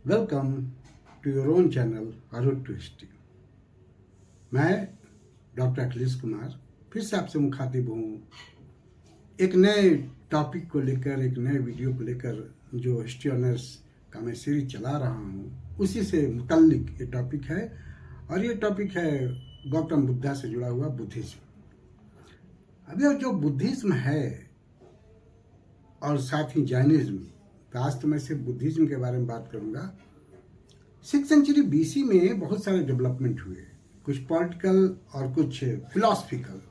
Welcome to your own channel route to history. मैं doctor Akhilesh Kumar फिर से आपसे मुखातिब हूँ एक नए टॉपिक को लेकर, एक नए वीडियो को लेकर। जो हिस्ट्री ऑनर्स का मैं सीरीज चला रहा हूँ उसी से मुतल्लिक ये टॉपिक है, और ये टॉपिक है गौतम बुद्धा से जुड़ा हुआ बुद्धिज्म। अब यह जो बुद्धिज्म है और साथ ही जैनिज्म, तो आज तो मैं सिर्फ बुद्धिज्म के बारे में बात करूंगा। 6th सेंचुरी बीसी में बहुत सारे डेवलपमेंट हुए, कुछ पॉलिटिकल और कुछ फिलॉसफिकल।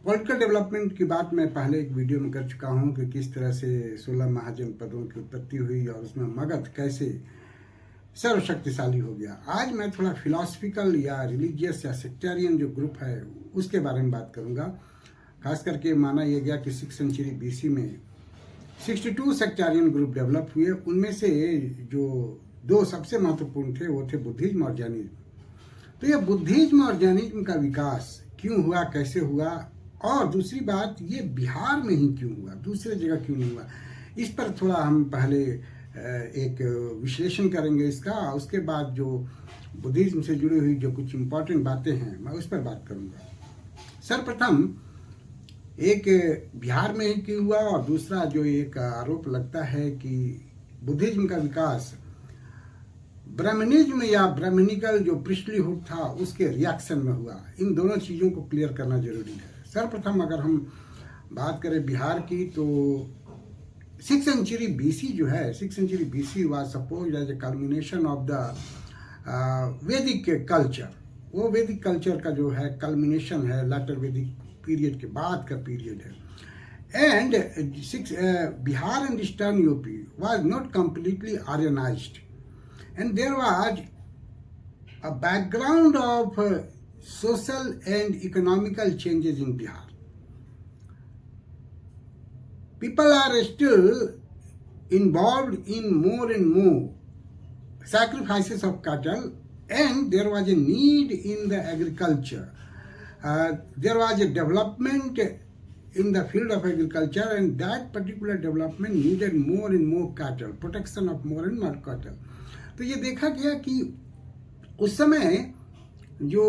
पॉलिटिकल डेवलपमेंट की बात मैं पहले एक वीडियो में कर चुका हूं कि किस तरह से 16 महाजनपदों की उत्पत्ति हुई और उसमें मगध कैसे सर्वशक्तिशाली हो गया। आज मैं थोड़ा फिलॉसफिकल या रिलीजियस या सेक्टेरियन जो ग्रुप है उसके बारे में बात करूंगा। खास करके माना यह गया कि 6th सेंचुरी बीसी में 62 सेक्टेरियन ग्रुप डेवलप हुए। उनमें से जो दो सबसे महत्वपूर्ण थे वो थे बुद्धिज्म और जैनिज्म। तो यह बुद्धिज्म और जैनिज्म का विकास क्यों हुआ, कैसे हुआ, और दूसरी बात ये बिहार में ही क्यों हुआ, दूसरे जगह क्यों नहीं हुआ, इस पर थोड़ा हम पहले एक विश्लेषण करेंगे इसका। उसके बाद जो बुद्धिज्म से जुड़ी हुई जो कुछ इम्पोर्टेंट बातें हैं मैं उस पर बात करूँगा। सर्वप्रथम एक बिहार में ही क्यों हुआ, और दूसरा जो एक आरोप लगता है कि बुद्धिज्म का विकास ब्राह्मणिज्म या ब्राह्मणिकल जो प्रिस्टलीहुड था उसके रिएक्शन में हुआ। इन दोनों चीज़ों को क्लियर करना जरूरी है। सर्वप्रथम अगर हम बात करें बिहार की, तो 6th सेंचुरी बीसी जो है, 6th century BC was supposed as a culmination of the Vedic culture. वो वैदिक कल्चर का जो है कल्मिनेशन है, लेटर वैदिक पीरियड के बाद का पीरियड है। And Bihar and eastern UP was not completely Aryanized, and there was a background of social and economical changes in Bihar. People are still involved in more and more sacrifices of cattle, and there was a need in the agriculture. There was a development in the field of agriculture, and that particular development needed more and more cattle, protection of more and more cattle. तो ये देखा गया कि उस समय जो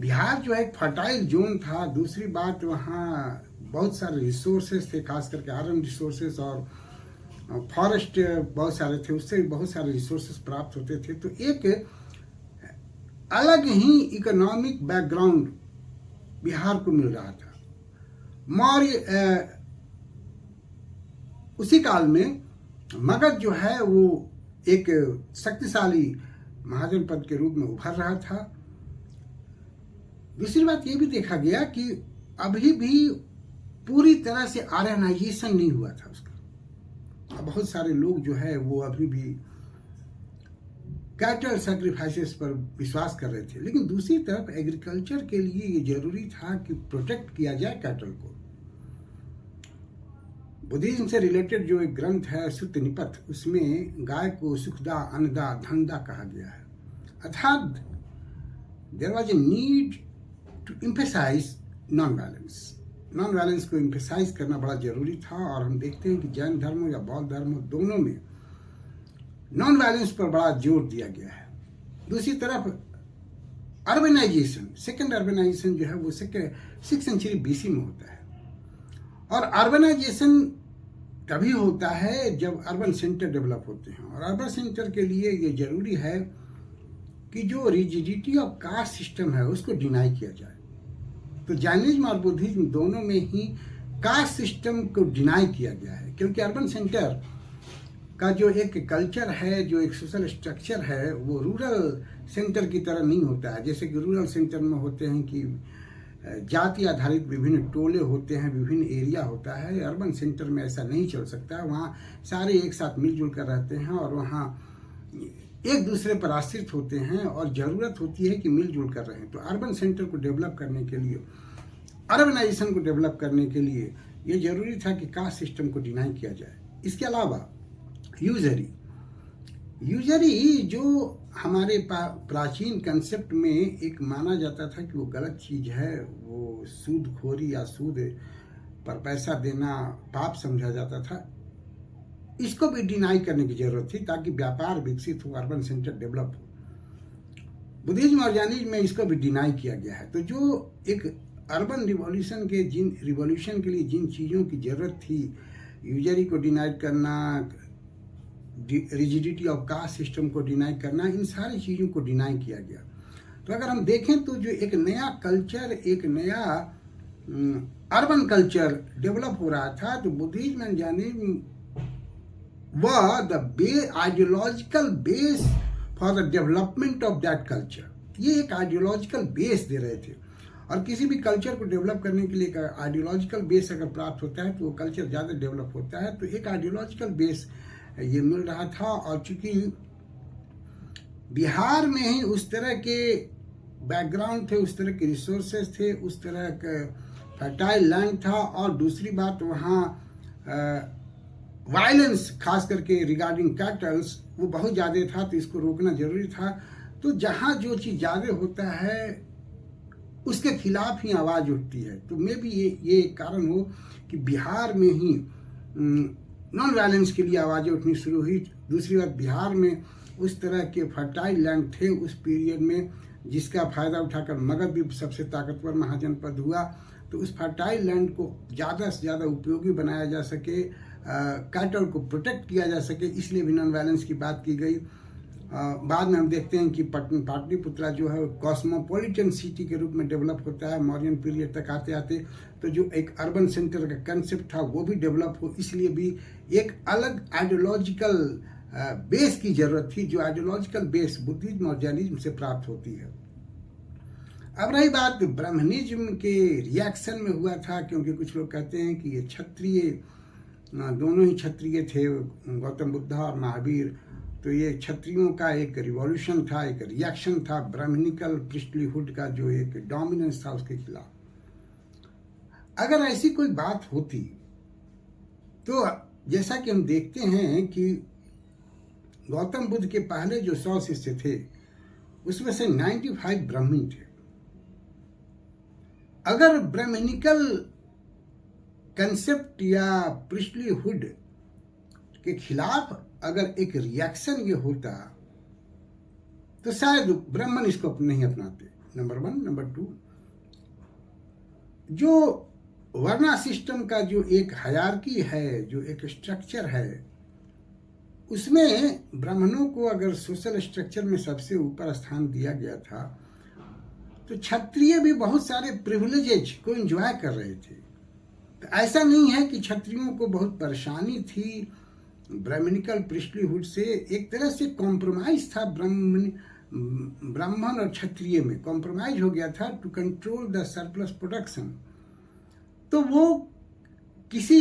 बिहार जो है एक फर्टाइल जोन था। दूसरी बात, वहाँ बहुत सारे रिसोर्सेस थे, खास करके आयरन रिसोर्सेस और फॉरेस्ट बहुत सारे थे, उससे बहुत सारे रिसोर्सेस प्राप्त होते थे। तो एक अलग ही इकोनॉमिक बैकग्राउंड बिहार को मिल रहा था। मौर्य उसी काल में मगध जो है वो एक शक्तिशाली महाजनपद के रूप में उभर रहा था। दूसरी बात ये भी देखा गया कि अभी भी पूरी तरह से आर्यनाइजेशन नहीं हुआ था उसका। बहुत सारे लोग जो है वो अभी भी कैटल सैक्रिफाइसेस पर विश्वास कर रहे थे। लेकिन दूसरी तरफ एग्रीकल्चर के लिए ये जरूरी था कि प्रोटेक्ट किया जाए कैटल को। बुद्धिज्म से रिलेटेड जो एक ग्रंथ है सुत्त निपथ, उसमें गाय को सुखदा, अन्नदा, धनदा कहा गया है। अर्थात there was a need to emphasize non violence. Non violence को एम्फेसाइज करना बड़ा जरूरी था, और हम देखते हैं कि जैन धर्म या बौद्ध धर्म दोनों में नॉन वायलेंस पर बड़ा जोर दिया गया है। दूसरी तरफ अर्बनाइजेशन, सेकेंड अर्बनाइजेशन जो है वो 6th सेंचुरी बीसी में होता है। और अर्बनाइजेशन तभी होता है जब अर्बन सेंटर डेवलप होते हैं, और अर्बन सेंटर के लिए ये जरूरी है कि जो रिजिडिटी ऑफ कास्ट सिस्टम है उसको डिनाई किया जाए। तो जैनिज्म और बुद्धिज्म दोनों में ही कास्ट सिस्टम को डिनाई किया गया है, क्योंकि अर्बन सेंटर का जो एक कल्चर है, जो एक सोशल स्ट्रक्चर है, वो रूरल सेंटर की तरह नहीं होता है। जैसे कि रूरल सेंटर में होते हैं कि जाति आधारित विभिन्न टोले होते हैं, विभिन्न एरिया होता है। अर्बन सेंटर में ऐसा नहीं चल सकता। वहाँ सारे एक साथ मिलजुल कर रहते हैं और वहाँ एक दूसरे पर आश्रित होते हैं, और ज़रूरत होती है कि मिलजुल कर रहें। तो अर्बन सेंटर को डेवलप करने के लिए, अर्बनाइजेशन को डेवलप करने के लिए ये जरूरी था कि कास्ट सिस्टम को डिनाई किया जाए। इसके अलावा यूजरी जो हमारे प्राचीन कंसेप्ट में एक माना जाता था कि वो गलत चीज है, वो सूदखोरी या सूद पर पैसा देना पाप समझा जाता था। इसको भी डिनाई करने की जरूरत थी ताकि व्यापार विकसित हो, अर्बन सेंटर डेवलप हो। बुद्धिज्म और जैनिज्म में इसको भी डिनाई किया गया है। तो जो एक अर्बन रिवॉल्यूशन के लिए जिन चीज़ों की जरूरत थी, यूजरी को डिनाई करना, रिजिडिटी ऑफ कास्ट सिस्टम को डिनाई करना, इन सारी चीज़ों को डिनाई किया गया। तो अगर हम देखें तो जो एक नया कल्चर, एक नया अर्बन कल्चर डेवलप हो रहा था, तो Buddhism and Jainism were the ideological base for the development of that culture। ये एक आइडियोलॉजिकल बेस दे रहे थे, और किसी भी कल्चर को डेवलप करने के लिए एक आइडियोलॉजिकल बेस अगर प्राप्त होता है तो वो कल्चर ज़्यादा डेवलप होता है। तो एक आइडियोलॉजिकल बेस ये मिल रहा था, और चूंकि बिहार में ही उस तरह के बैकग्राउंड थे, उस तरह के रिसोर्सेज थे, उस तरह का फर्टाइल लैंड था, और दूसरी बात वहाँ वायलेंस खास करके रिगार्डिंग कैटल्स वो बहुत ज़्यादा था, तो इसको रोकना जरूरी था। तो जहाँ जो चीज़ ज़्यादा होता है उसके खिलाफ ही आवाज़ उठती है। तो मे भी ये एक कारण हो कि बिहार में ही नॉन वायलेंस के लिए आवाज़ें उठनी शुरू हुई। दूसरी बात, बिहार में उस तरह के फर्टाइल लैंड थे उस पीरियड में, जिसका फ़ायदा उठाकर मगध भी सबसे ताकतवर महाजनपद हुआ। तो उस फर्टाइल लैंड को ज़्यादा से ज़्यादा उपयोगी बनाया जा सके, कैटल को प्रोटेक्ट किया जा सके, इसलिए भी नॉन वायलेंस की बात की गई। बाद में हम देखते हैं कि पाटलिपुत्रा जो है कॉस्मोपॉलिटन सिटी के रूप में डेवलप होता है मौर्यन पीरियड तक आते आते। तो जो एक अर्बन सेंटर का कंसेप्ट था वो भी डेवलप हो, इसलिए भी एक अलग आइडियोलॉजिकल बेस की जरूरत थी, जो आइडियोलॉजिकल बेस बुद्धिज्म और जैनिज्म से प्राप्त होती है। अब रही बात ब्राह्मणिज्म के रिएक्शन में हुआ था, क्योंकि कुछ लोग कहते हैं कि ये क्षत्रिय, दोनों ही क्षत्रिय थे, गौतम बुद्ध और महावीर। तो ये क्षत्रियों का एक रिवॉल्यूशन था, एक रिएक्शन था ब्राह्मणिकल प्रिस्टलीहुड का जो एक डोमिनेंस था उसके खिलाफ। अगर ऐसी कोई बात होती तो जैसा कि हम देखते हैं कि गौतम बुद्ध के पहले जो 100 शिष्य थे उसमें से 95 ब्राह्मण थे। अगर ब्राह्मणिकल कंसेप्ट या प्रिस्टलीहुड के खिलाफ अगर एक रिएक्शन ये होता तो शायद ब्राह्मण इसको नहीं अपनाते, नंबर 1। नंबर 2, जो वर्णा सिस्टम का जो एक हायरार्की है, जो एक स्ट्रक्चर है, उसमें ब्राह्मणों को अगर सोशल स्ट्रक्चर में सबसे ऊपर स्थान दिया गया था, तो क्षत्रिय भी बहुत सारे प्रिविलेजेज को एंजॉय कर रहे थे। तो ऐसा नहीं है कि क्षत्रियों को बहुत परेशानी थी ब्राह्मणिकल प्रिस्टलीहुड से। एक तरह से कॉम्प्रोमाइज था ब्राह्मण और क्षत्रिय में कॉम्प्रोमाइज हो गया था to control the surplus production. तो वो किसी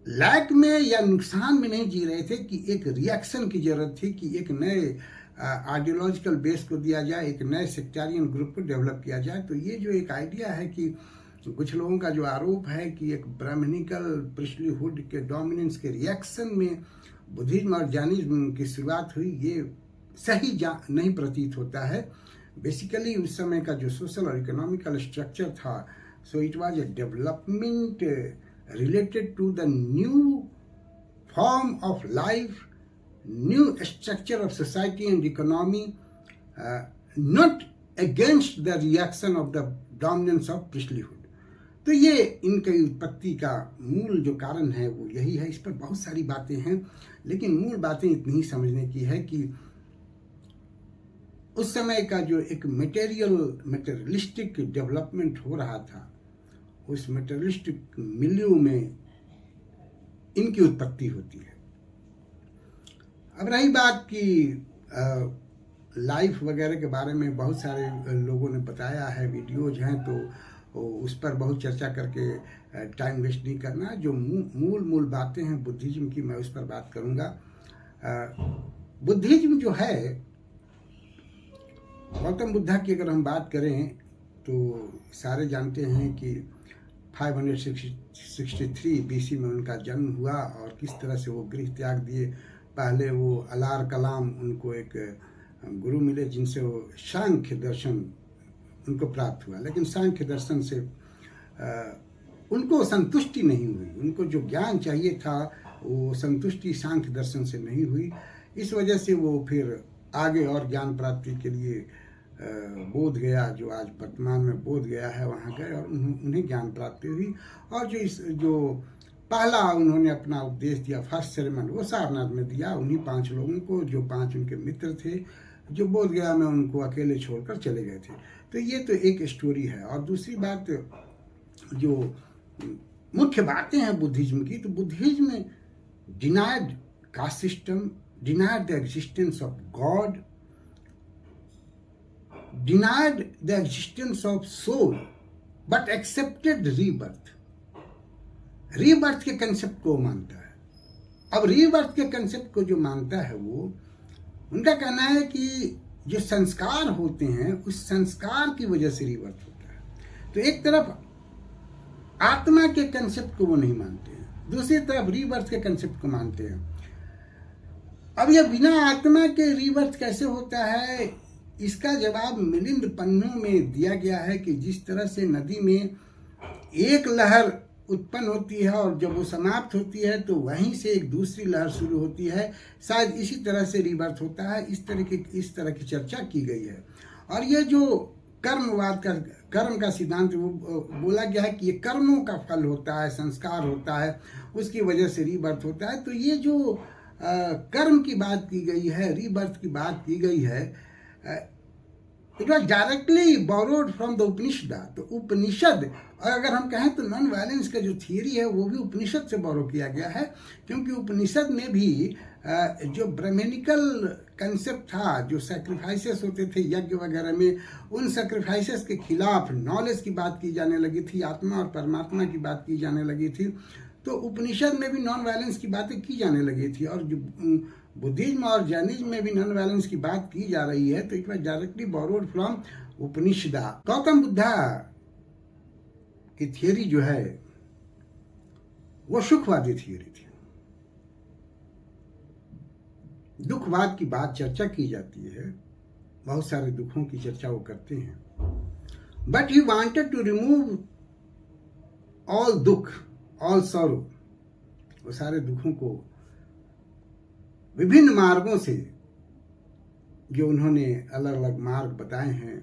लैक में या नुकसान में नहीं जी रहे थे कि एक रिएक्शन की जरूरत थी, कि एक नए आइडियोलॉजिकल बेस को दिया जाए, एक नए सेक्टेरियन ग्रुप को डेवलप किया जाए। तो ये जो एक आइडिया है कि कुछ लोगों का जो आरोप है कि एक ब्राह्मणिकल प्रिस्टलीहुड के डोमिनेंस के रिएक्शन में बुद्धिज्म और जैनिज्म की शुरुआत हुई, ये सही नहीं प्रतीत होता है। बेसिकली उस समय का जो सोशल और इकोनॉमिकल स्ट्रक्चर था, so it was a development related to the new form of life, new structure of society and economy, not against the reaction of the dominance of priesthood। तो ये इनकी उत्पत्ति का मूल जो कारण है वो यही है। इस पर बहुत सारी बातें हैं, लेकिन मूल बातें इतनी ही समझने की है कि उस समय का जो एक मटेरियलिस्टिक डेवलपमेंट हो रहा था, उस मटेरियलिस्टिक मिलियू में इनकी उत्पत्ति होती है। अब रही बात कि लाइफ वगैरह के बारे में बहुत सारे लोगों ने बताया है, वीडियोज हैं, तो उस पर बहुत चर्चा करके टाइम वेस्ट नहीं करना। जो मूल बातें हैं बुद्धिज्म की, मैं उस पर बात करूंगा। बुद्धिज्म जो है, गौतम बुद्ध की अगर हम बात करें तो सारे जानते हैं कि 563 BC में उनका जन्म हुआ, और किस तरह से वो गृह त्याग दिए। पहले वो अलार कलाम, उनको एक गुरु मिले जिनसे वो सांख्य दर्शन उनको प्राप्त हुआ, लेकिन सांख्य दर्शन से उनको संतुष्टि नहीं हुई, उनको जो ज्ञान चाहिए था वो संतुष्टि सांख्य दर्शन से नहीं हुई। इस वजह से वो फिर आगे और ज्ञान प्राप्ति के लिए बोध गया, जो आज वर्तमान में बोध गया है, वहाँ गए और उन्हें ज्ञान प्राप्ति हुई। और जो पहला उन्होंने अपना उपदेश दिया, फर्स्ट सेरेमन, वो सारनाथ में दिया उन्हीं 5 लोगों को, जो 5 उनके मित्र थे, जो बोध गया में उनको अकेले छोड़कर चले गए थे। तो ये तो एक स्टोरी है। और दूसरी बात, जो मुख्य बातें हैं बुद्धिज्म की, तो बुद्धिज्म में denied caste system, denied the existence of God, denied the existence of soul, but accepted rebirth. Rebirth के कंसेप्ट को मानता है। अब रीबर्थ के कंसेप्ट को जो मानता है, वो उनका कहना है कि जो संस्कार होते हैं, उस संस्कार की वजह से रीबर्थ होता है। तो एक तरफ आत्मा के कंसेप्ट को वो नहीं मानते हैं, दूसरी तरफ रीबर्थ के कंसेप्ट को मानते हैं। अब यह बिना आत्मा के रीबर्थ कैसे होता है, इसका जवाब मिलिंद पन्नों में दिया गया है कि जिस तरह से नदी में एक लहर उत्पन्न होती है और जब वो समाप्त होती है तो वहीं से एक दूसरी लहर शुरू होती है, शायद इसी तरह से रीबर्थ होता है। इस तरह की चर्चा की गई है। और ये जो कर्म का सिद्धांत वो बोला गया है कि ये कर्मों का फल होता है, संस्कार होता है, उसकी वजह से रीबर्थ होता है। तो ये जो कर्म की बात की गई है, रीबर्थ की बात की गई है, it was directly borrowed from the Upanishad. तो उपनिषद, और अगर हम कहें तो नॉन वायलेंस का जो थियरी है वो भी उपनिषद से बोरो किया गया है, क्योंकि उपनिषद में भी जो ब्राह्मणिकल कंसेप्ट था, जो सैक्रिफाइसेस होते थे यज्ञ वगैरह में, उन सैक्रिफाइसेस के खिलाफ नॉलेज की बात की जाने लगी थी, आत्मा और परमात्मा की बात की जाने लगी थी। तो उपनिषद में भी नॉन वायलेंस की बातें की जाने लगी थी। और जो बुद्धिज्म और जैनिज्म में भी नॉन वायलेंस की बात की जा रही है, तो it was directly borrowed from Upanishad. Gautam Buddha की थियरी जो है वो सुखवादी थियरी थी। दुखवाद की बात चर्चा की जाती है, बहुत सारे दुखों की चर्चा वो करते हैं, but he wanted to remove all दुख, ऑल सॉरो। वो सारे दुखों को विभिन्न मार्गों से, जो उन्होंने अलग अलग मार्ग बताए हैं,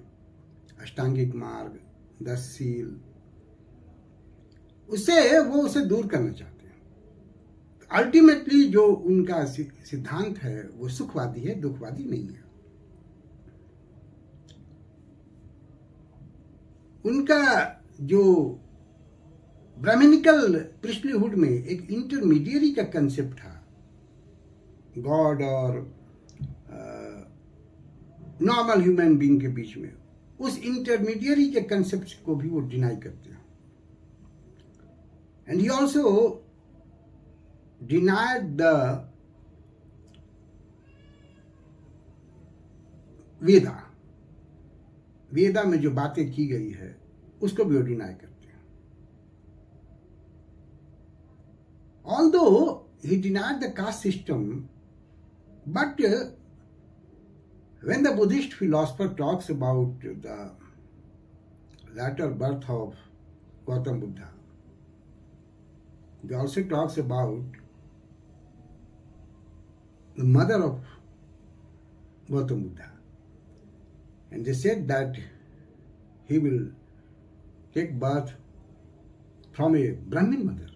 अष्टांगिक मार्ग, 10 सील, उससे वो उसे दूर करना चाहते हैं। अल्टीमेटली जो उनका सिद्धांत है वो सुखवादी है, दुखवादी नहीं है। उनका जो ब्राह्मणिकल प्रिस्टलीहुड में एक इंटरमीडिएरी का कंसेप्ट था गॉड और नॉर्मल ह्यूमन बीइंग के बीच में, उस इंटरमीडिएरी के कंसेप्ट को भी वो डिनाई करते हैं। And he also denied the Veda में जो बातें की गई है उसको भी वो डिनाई करते हैं। Although he denied the caste system, but when the Buddhist philosopher talks about the latter birth of Gautam Buddha, they also talks about the mother of Gautam Buddha, and they said that he will take birth from a Brahmin mother.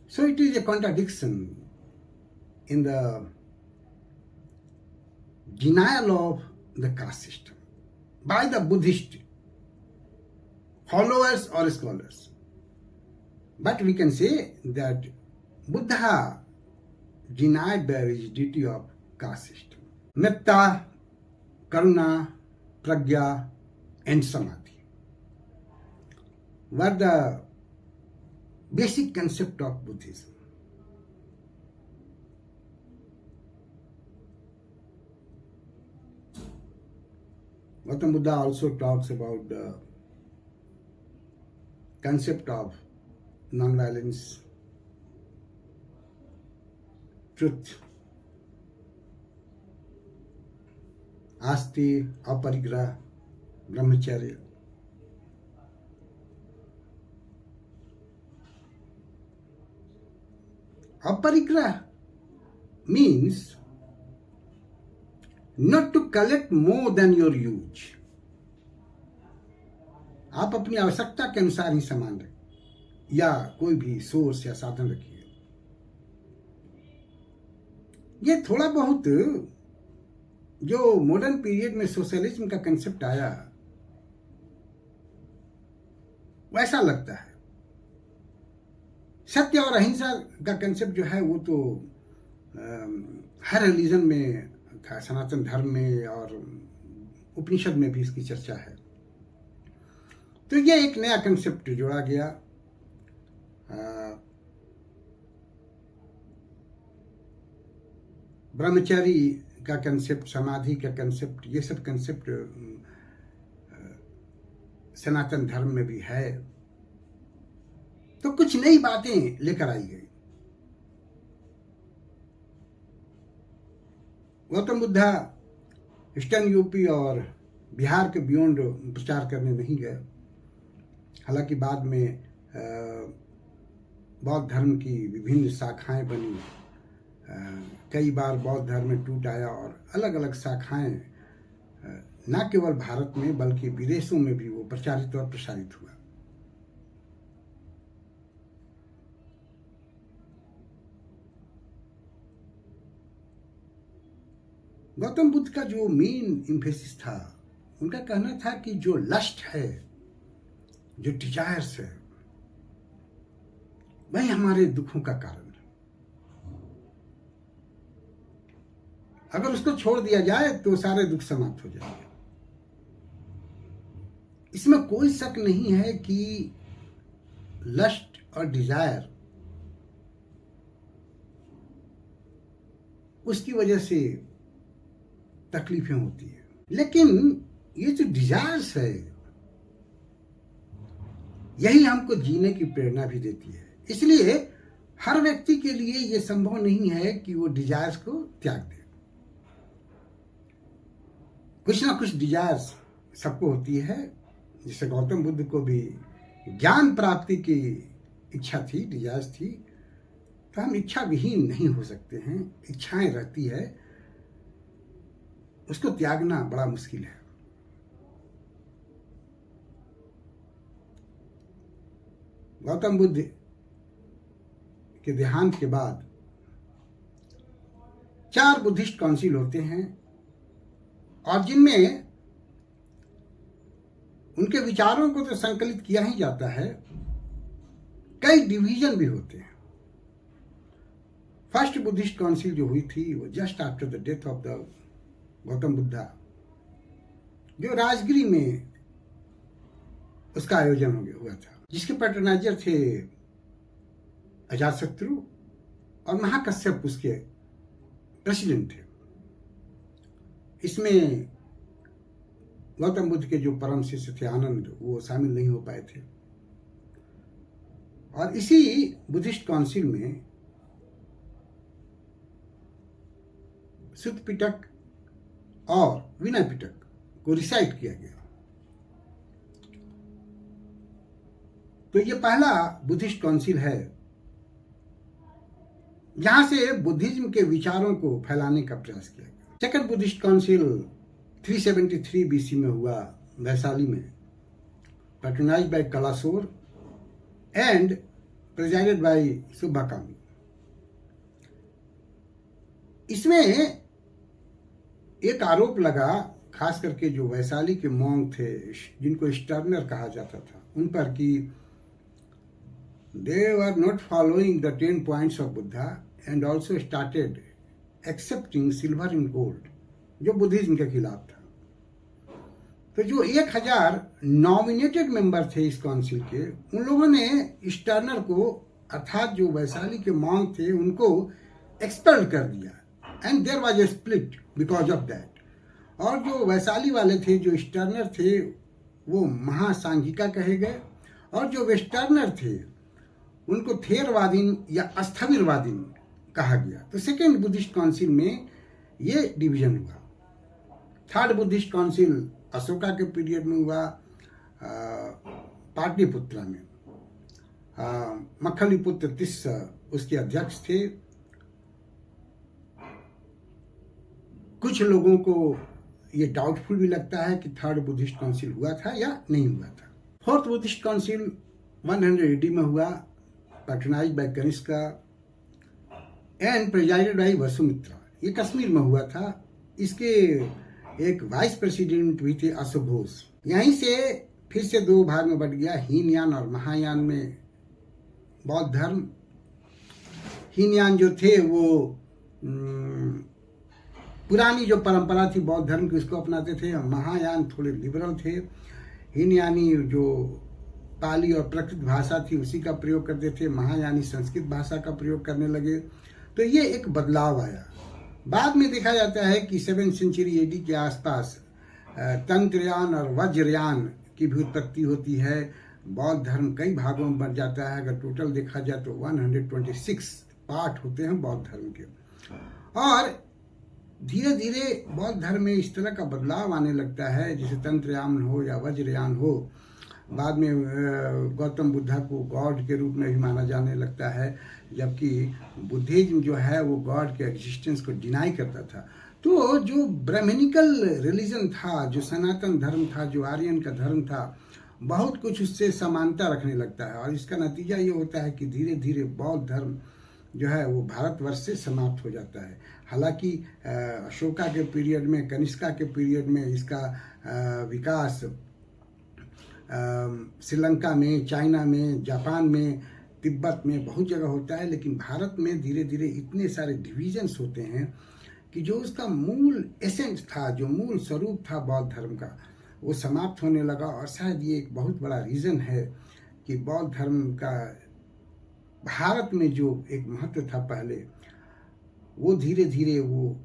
So it is a contradiction in the denial of the caste system by the Buddhist followers or scholars. But we can say that Buddha denied the rigidity of caste system. Metta, Karuna, Pragya and Samadhi were the basic concept of Buddhism. Gautam Buddha also talks about the concept of non-violence, truth, asti, aparigraha, brahmacharya. Aparigraha means not to collect more than your use. आप अपनी आवश्यकता के अनुसार ही सामान रखें या कोई भी सोर्स या साधन रखिए। ये थोड़ा बहुत जो मॉडर्न पीरियड में सोशलिज्म का कंसेप्ट आया वैसा लगता है। सत्य और अहिंसा का कंसेप्ट जो है वो तो हर रिलीजन में था, सनातन धर्म में और उपनिषद में भी इसकी चर्चा है। तो ये एक नया कंसेप्ट जोड़ा गया। ब्रह्मचारी का कंसेप्ट, समाधि का कंसेप्ट, ये सब कंसेप्ट सनातन धर्म में भी है। तो कुछ नई बातें लेकर आई गई। गौतम बुद्धा ईस्टर्न यूपी और बिहार के बियॉन्ड प्रचार करने नहीं गए। हालांकि बाद में बौद्ध धर्म की विभिन्न शाखाएं बनी, कई बार बौद्ध धर्म में टूट आया और अलग अलग शाखाएं न केवल भारत में बल्कि विदेशों में भी वो प्रचारित और प्रसारित हुआ। गौतम बुद्ध का जो मेन इम्फेसिस था, उनका कहना था कि जो लस्ट है, जो डिजायर्स है, वही हमारे दुखों का कारण है। अगर उसको छोड़ दिया जाए तो सारे दुख समाप्त हो जाएंगे। इसमें कोई शक नहीं है कि लस्ट और डिजायर उसकी वजह से तकलीफें होती है। लेकिन ये जो डिजायर्स है यही हमको जीने की प्रेरणा भी देती है। इसलिए हर व्यक्ति के लिए ये संभव नहीं है कि वो डिजायर्स को त्याग दे। कुछ ना कुछ डिजायर्स सबको होती है। जैसे गौतम बुद्ध को भी ज्ञान प्राप्ति की इच्छा थी, डिजायर्स थी। तो हम इच्छा विहीन नहीं हो सकते हैं। इच्छाएं रहती है, उसको त्यागना बड़ा मुश्किल है। गौतम बुद्ध के देहांत के बाद 4 बुद्धिस्ट काउंसिल होते हैं और जिनमें उनके विचारों को तो संकलित किया ही जाता है, कई डिवीजन भी होते हैं। फर्स्ट बुद्धिस्ट काउंसिल जो हुई थी वो just after the death of the Gautam Buddha, जो राजगिरी में उसका आयोजन हुआ था, जिसके पैट्रोनाइजर थे अजातशत्रु और महाकश्यप उसके प्रेसिडेंट थे। इसमें गौतम बुद्ध के जो परम शिष्य थे आनंद, वो शामिल नहीं हो पाए थे। और इसी बुद्धिस्ट काउंसिल में सुत्त पिटक और विनय पिटक को रिसाइट किया गया। तो ये पहला बुद्धिस्ट काउंसिल है जहां से बुद्धिज्म के विचारों को फैलाने का प्रयास किया गया। सेकंड बुद्धिस्ट काउंसिल 373 बीसी में हुआ वैशाली में, पैट्रोनाइज्ड बाय कलासोर एंड प्रेजाइडेड बाय सुब्बाकामी। इसमें एक आरोप लगा, खास करके जो वैशाली के मॉन्क थे जिनको स्टर्नर कहा जाता था, उन पर कि they were not following the 10 points of Buddha and also started accepting silver and gold, जो बुद्धिज्म के खिलाफ था। तो जो 1000 नॉमिनेटेड मेंबर थे इस काउंसिल के, उन लोगों ने स्टर्नर को, अर्थात जो वैशाली के मॉन्क थे, उनको एक्सपेल कर दिया and there was a split because of that. और जो वैशाली वाले थे, जो स्टर्नर थे, वो महासांघिका कहे गए और जो वेस्टर्नर थे उनको थेरवादीन या अस्थविरवादीन कहा गया। तो सेकेंड बुद्धिस्ट काउंसिल में ये डिवीजन हुआ। थर्ड बुद्धिस्ट काउंसिल अशोका के पीरियड में हुआ, पाटलिपुत्रा में। मक्खलीपुत्र तिस्स उसके अध्यक्ष थे। कुछ लोगों को ये डाउटफुल भी लगता है कि थर्ड बुद्धिस्ट काउंसिल हुआ था या नहीं हुआ था। फोर्थ बुद्धिस्ट काउंसिल 100 AD में हुआ, patronised bye Kanishka and प्रेजाइडेड bye वसुमित्रा। ये कश्मीर में हुआ था। इसके एक वाइस प्रेसिडेंट भी थे, अशोक घोष। यहीं से फिर से दो भाग में बट गया, हीनयान और महायान में बौद्ध धर्म। हीनयान जो थे वो पुरानी जो परंपरा थी बौद्ध धर्म की उसको अपनाते थे। महायान थोड़े लिबरल थे। हीनयानी जो पाली और प्रकृत भाषा थी उसी का प्रयोग करते थे। महायानी संस्कृत भाषा का प्रयोग करने लगे। तो ये एक बदलाव आया। बाद में देखा जाता है कि 7th सेंचुरी AD के आसपास तंत्रयान और वज्रयान की भी उत्पत्ति होती है। बौद्ध धर्म कई भागों में बन जाता है। अगर टोटल देखा जाए तो 126 पार्ट होते हैं बौद्ध धर्म के। और धीरे धीरे बौद्ध धर्म में इस तरह का बदलाव आने लगता है, जैसे तंत्रयान हो या वज्रयान हो। बाद में गौतम बुद्धा को गॉड के रूप में भी माना जाने लगता है, जबकि बुद्धिज्म जो है वो गॉड के एग्जिस्टेंस को डिनाई करता था। तो जो ब्राह्मणिकल रिलीजन था, जो सनातन धर्म था, जो आर्यन का धर्म था, बहुत कुछ उससे समानता रखने लगता है। और इसका नतीजा ये होता है कि धीरे धीरे बौद्ध धर्म जो है वो भारतवर्ष से समाप्त हो जाता है। हालांकि अशोका के पीरियड में, कनिष्का के पीरियड में इसका विकास श्रीलंका में, चाइना में, जापान में, तिब्बत में बहुत जगह होता है। लेकिन भारत में धीरे धीरे इतने सारे डिविजन्स होते हैं कि जो उसका मूल एसेंस था, जो मूल स्वरूप था बौद्ध धर्म का, वो समाप्त होने लगा। और शायद ये एक बहुत बड़ा रीज़न है कि बौद्ध धर्म का भारत में जो एक महत्व था पहले, वो धीरे धीरे वो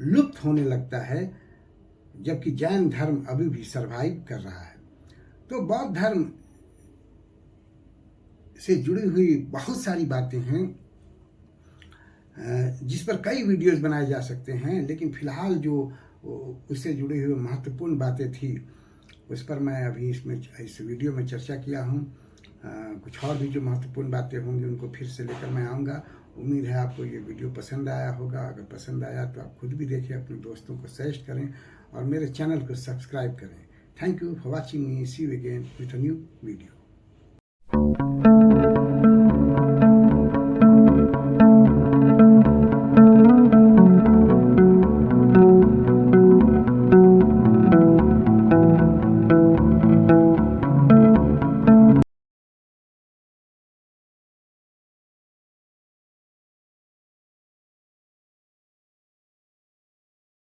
लुप्त होने लगता है, जबकि जैन धर्म अभी भी सरवाइव कर रहा है। तो बौद्ध धर्म से जुड़ी हुई बहुत सारी बातें हैं जिस पर कई वीडियोस बनाए जा सकते हैं, लेकिन फिलहाल जो उससे जुड़ी हुई महत्वपूर्ण बातें थी उस पर मैं अभी इस वीडियो में चर्चा किया हूँ। कुछ और भी जो महत्वपूर्ण बातें होंगी उनको फिर से लेकर मैं आऊँगा। उम्मीद है आपको ये वीडियो पसंद आया होगा। अगर पसंद आया तो आप खुद भी देखें, अपने दोस्तों को सजेस्ट करें और मेरे चैनल को सब्सक्राइब करें। Thank you for watching me. See you again with a new video.